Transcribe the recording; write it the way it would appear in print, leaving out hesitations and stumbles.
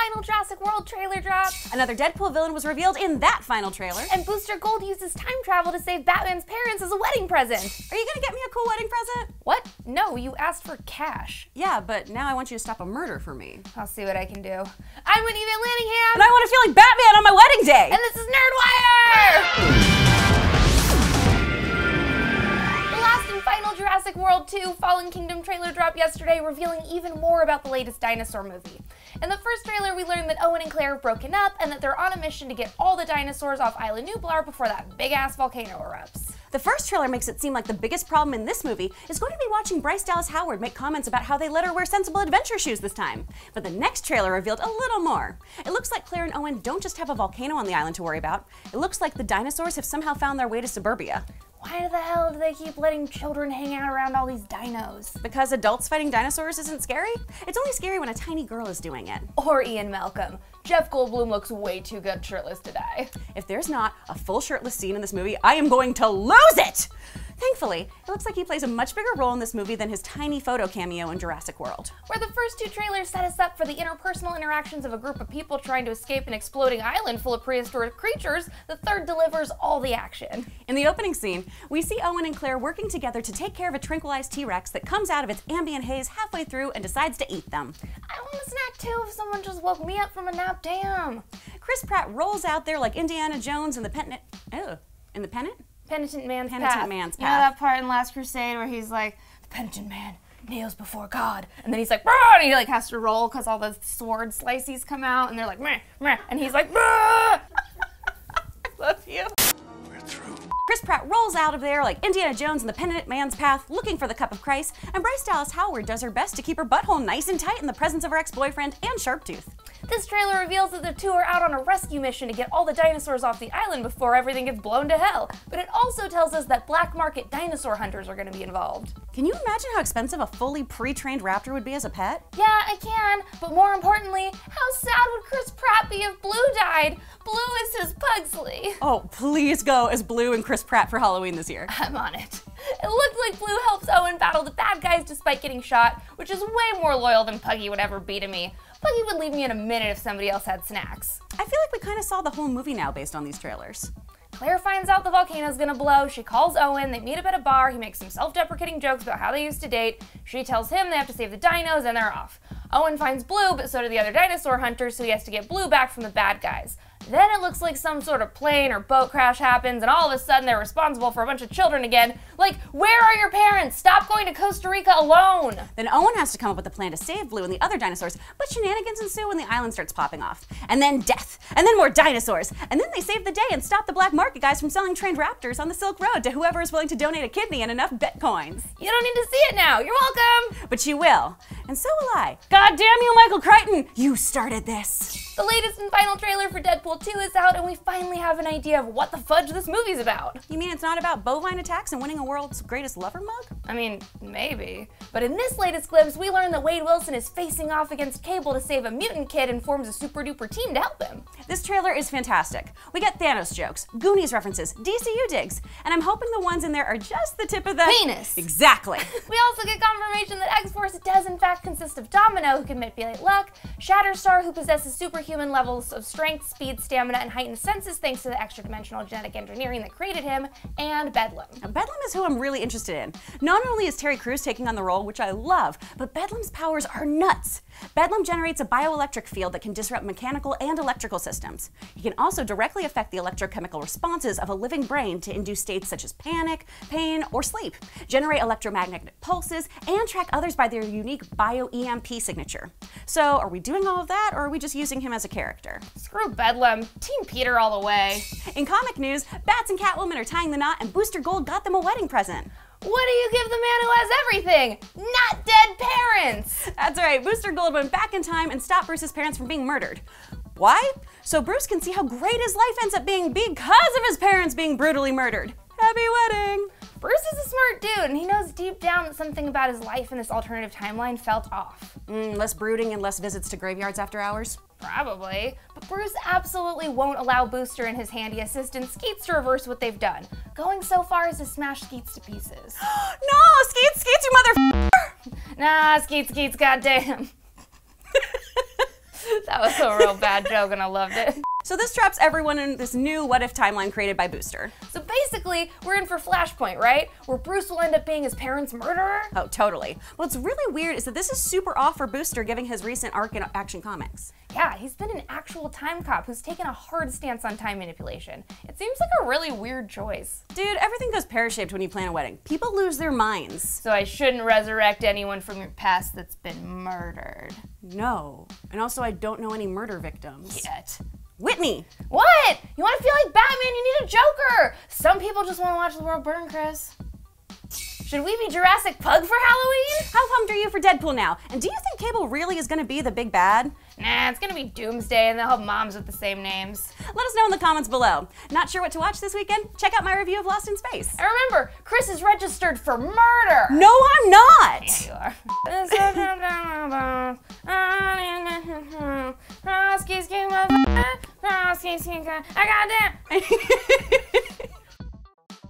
final Jurassic World trailer dropped. Another Deadpool villain was revealed in that final trailer. And Booster Gold uses time travel to save Batman's parents as a wedding present. Are you gonna get me a cool wedding present? What? No, you asked for cash. Yeah, but now I want you to stop a murder for me. I'll see what I can do. I'm Whitney Van Lanningham. And I want to feel like Batman on my wedding day. And this is Nerdwire! Final Jurassic World 2 Fallen Kingdom trailer dropped yesterday, revealing even more about the latest dinosaur movie. In the first trailer, we learned that Owen and Claire have broken up and that they're on a mission to get all the dinosaurs off Isla Nublar before that big-ass volcano erupts. The first trailer makes it seem like the biggest problem in this movie is going to be watching Bryce Dallas Howard make comments about how they let her wear sensible adventure shoes this time. But the next trailer revealed a little more. It looks like Claire and Owen don't just have a volcano on the island to worry about. It looks like the dinosaurs have somehow found their way to suburbia. Why the hell do they keep letting children hang out around all these dinos? Because adults fighting dinosaurs isn't scary? It's only scary when a tiny girl is doing it. Or Ian Malcolm. Jeff Goldblum looks way too good shirtless today. If there's not a full shirtless scene in this movie, I am going to lose it! Thankfully, it looks like he plays a much bigger role in this movie than his tiny photo cameo in Jurassic World. Where the first two trailers set us up for the interpersonal interactions of a group of people trying to escape an exploding island full of prehistoric creatures, the third delivers all the action. In the opening scene, we see Owen and Claire working together to take care of a tranquilized T-Rex that comes out of its ambient haze halfway through and decides to eat them. I want a snack too if someone just woke me up from a nap, damn. Chris Pratt rolls out there like Indiana Jones in the Penitent Man's Path. You know that part in Last Crusade where he's like, the penitent man kneels before God, and then he's like, "Brr!" and he like has to roll because all the sword slices come out, and they're like, meh, meh, and he's like, "Brr!" Love you. We're through. Chris Pratt rolls out of there like Indiana Jones in the Penitent Man's Path, looking for the cup of Christ, and Bryce Dallas Howard does her best to keep her butthole nice and tight in the presence of her ex-boyfriend and Sharptooth. This trailer reveals that the two are out on a rescue mission to get all the dinosaurs off the island before everything gets blown to hell. But it also tells us that black market dinosaur hunters are going to be involved. Can you imagine how expensive a fully pre-trained raptor would be as a pet? Yeah, I can, but more importantly, how sad would Chris Pratt be if Blue died? Blue is his Pugsley. Oh, please go as Blue and Chris Pratt for Halloween this year. I'm on it. It looked like Blue helps Owen battle the bad guys despite getting shot, which is way more loyal than Puggy would ever be to me. Puggy would leave me in a minute if somebody else had snacks. I feel like we kind of saw the whole movie now based on these trailers. Claire finds out the volcano's gonna blow, she calls Owen, they meet up at a bar, he makes some self-deprecating jokes about how they used to date, she tells him they have to save the dinos, and they're off. Owen finds Blue, but so do the other dinosaur hunters, so he has to get Blue back from the bad guys. Then it looks like some sort of plane or boat crash happens, and all of a sudden they're responsible for a bunch of children again. Like, where are your parents? Stop going to Costa Rica alone! Then Owen has to come up with a plan to save Blue and the other dinosaurs, but shenanigans ensue when the island starts popping off. And then death, and then more dinosaurs, and then they save the day and stop the black market guys from selling trained raptors on the Silk Road to whoever is willing to donate a kidney and enough Bitcoins. You don't need to see it now, you're welcome! But you will, and so will I. God damn you, Michael Crichton! You started this! The latest and final trailer for Deadpool 2 is out, and we finally have an idea of what the fudge this movie's about. You mean it's not about bovine attacks and winning a world's greatest lover mug? I mean, maybe. But in this latest glimpse, we learn that Wade Wilson is facing off against Cable to save a mutant kid and forms a super duper team to help him. This trailer is fantastic. We get Thanos jokes, Goonies references, DCU digs, and I'm hoping the ones in there are just the tip of the penis. Exactly. We also get confirmation that X-Force does in fact consist of Domino, who can manipulate luck, Shatterstar, who possesses superhuman levels of strength, speed, stamina, and heightened senses thanks to the extra-dimensional genetic engineering that created him, and Bedlam. Now, Bedlam is who I'm really interested in. Not only is Terry Crews taking on the role, which I love, but Bedlam's powers are nuts. Bedlam generates a bioelectric field that can disrupt mechanical and electrical systems. He can also directly affect the electrochemical responses of a living brain to induce states such as panic, pain, or sleep, generate electromagnetic pulses, and track others by their unique bio-EMP signature. So are we doing all of that, or are we just using him as a character? Screw Bedlam. Team Peter all the way. In comic news, Bats and Catwoman are tying the knot, and Booster Gold got them a wedding present. What do you give the man who has everything? Not dead parents! That's right, Booster Gold went back in time and stopped Bruce's parents from being murdered. Why? So Bruce can see how great his life ends up being because of his parents being brutally murdered. Happy wedding! Bruce is a smart dude, and he knows deep down that something about his life in this alternative timeline felt off. Less brooding and less visits to graveyards after hours? Probably. But Bruce absolutely won't allow Booster and his handy assistant Skeets to reverse what they've done, going so far as to smash Skeets to pieces. No! Skeets, you mother. Nah, Skeets, goddamn. That was a real bad joke and I loved it. So this traps everyone in this new what-if timeline created by Booster. So basically, we're in for Flashpoint, right? Where Bruce will end up being his parents' murderer? Oh, totally. What's really weird is that this is super off for Booster given his recent arc in Action Comics. Yeah, he's been an actual time cop who's taken a hard stance on time manipulation. It seems like a really weird choice. Dude, everything goes pear-shaped when you plan a wedding. People lose their minds. So I shouldn't resurrect anyone from your past that's been murdered. No. And also, I don't know any murder victims. Yet. Whitney! What? You want to feel like Batman? You need a Joker! Some people just want to watch the world burn, Chris. Should we be Jurassic Pug for Halloween? How pumped are you for Deadpool now? And do you think Cable really is gonna be the big bad? Nah, it's gonna be Doomsday and they'll have moms with the same names. Let us know in the comments below. Not sure what to watch this weekend? Check out my review of Lost in Space. And remember, Chris is registered for murder! No, I'm not! Yeah, you are. I got that.